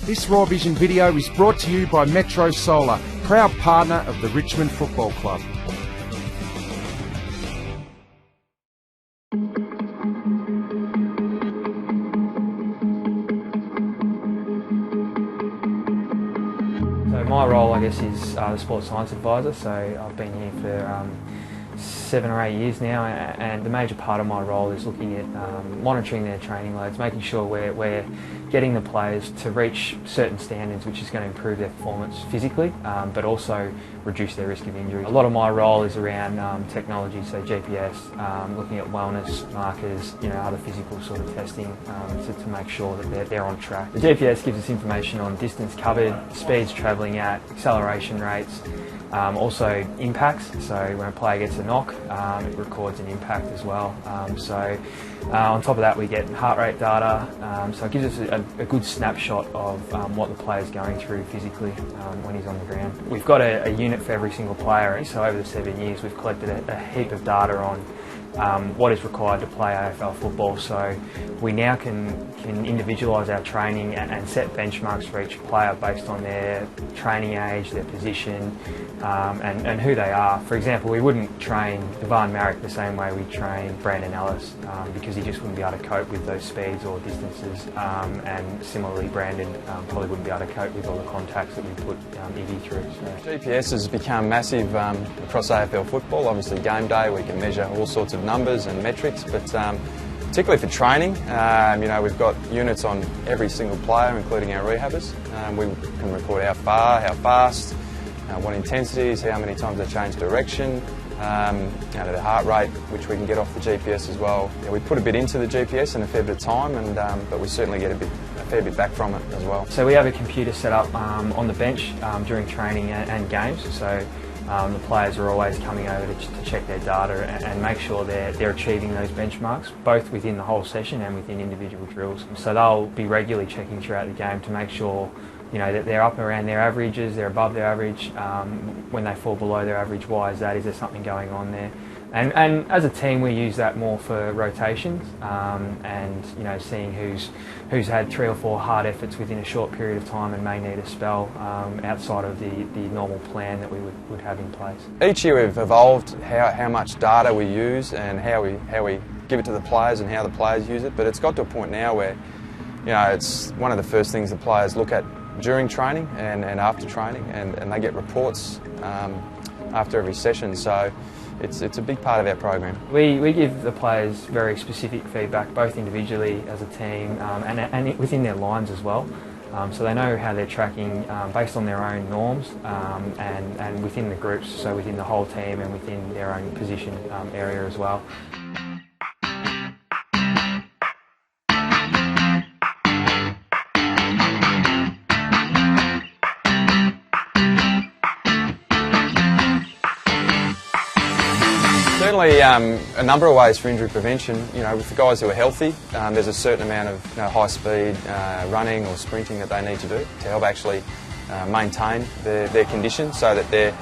This Raw Vision video is brought to you by Metro Solar, proud partner of the Richmond Football Club. So my role, I guess, is the sports science advisor. So I've been here for 7 or 8 years now, and the major part of my role is looking at monitoring their training loads, making sure we're getting the players to reach certain standards, which is going to improve their performance physically, but also reduce their risk of injury. A lot of my role is around technology, so GPS, looking at wellness markers, other physical sort of testing to make sure that they're on track. The GPS gives us information on distance covered, speeds travelling at, acceleration rates, also impacts, so when a player gets a knock, it records an impact as well. On top of that, we get heart rate data, so it gives us a good snapshot of what the player's going through physically when he's on the ground. We've got a unit for every single player, so over the 7 years we've collected a heap of data on what is required to play AFL football, so we now can individualise our training and set benchmarks for each player based on their training age, their position, and who they are. For example, we wouldn't train Devon Marrick the same way we train Brandon Ellis because he just wouldn't be able to cope with those speeds or distances, and similarly Brandon probably wouldn't be able to cope with all the contacts that we put Iggy through. So. GPS has become massive across AFL football. Obviously game day we can measure all sorts of numbers and metrics, but particularly for training, we've got units on every single player, including our rehabbers. We can record how far, how fast, what intensities, how many times they change direction, the heart rate, which we can get off the GPS as well. We put a bit into the GPS and a fair bit of time, but we certainly get a fair bit back from it as well. So we have a computer set up on the bench during training and games. So the players are always coming over to check their data and make sure they're achieving those benchmarks, both within the whole session and within individual drills. So they'll be regularly checking throughout the game to make sure that they're up around their averages, they're above their average. When they fall below their average, why is that? Is there something going on there? And as a team, we use that more for rotations and seeing who's had 3 or 4 hard efforts within a short period of time and may need a spell outside of the normal plan that we would have in place. Each year we've evolved how much data we use and how we give it to the players and how the players use it, but it's got to a point now where it's one of the first things the players look at during training and after training, and they get reports after every session. So it's a big part of our program. We give the players very specific feedback, both individually as a team and within their lines as well. So they know how they're tracking based on their own norms and within the groups, so within the whole team and within their own position area as well. Certainly a number of ways for injury prevention. With the guys who are healthy, there's a certain amount of high speed running or sprinting that they need to do to help actually maintain their condition so that they're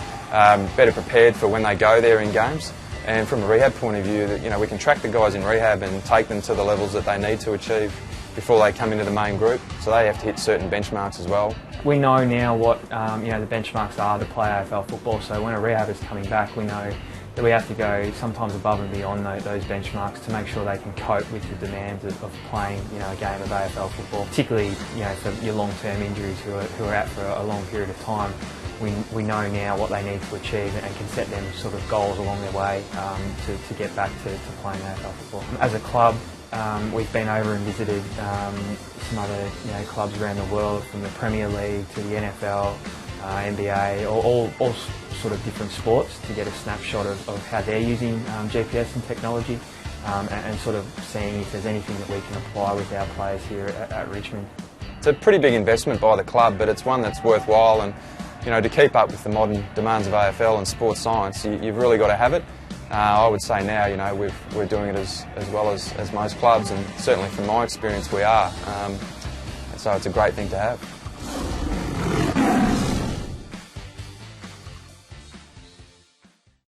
better prepared for when they go there in games. And from a rehab point of view, that we can track the guys in rehab and take them to the levels that they need to achieve before they come into the main group. So they have to hit certain benchmarks as well. We know now what the benchmarks are to play AFL football. So when a rehabber's coming back, we know that we have to go sometimes above and beyond those benchmarks to make sure they can cope with the demands of playing a game of AFL football. Particularly for your long-term injuries who are out for a long period of time, we know now what they need to achieve and can set them sort of goals along their way to get back to playing AFL football. As a club, we've been over and visited some other clubs around the world, from the Premier League to the NFL, NBA, all sort of different sports, to get a snapshot of how they're using GPS and technology and sort of seeing if there's anything that we can apply with our players here at Richmond. It's a pretty big investment by the club, but it's one that's worthwhile, and to keep up with the modern demands of AFL and sports science, you've really got to have it. I would say now, we're doing it as well as most clubs, and certainly from my experience we are. So it's a great thing to have.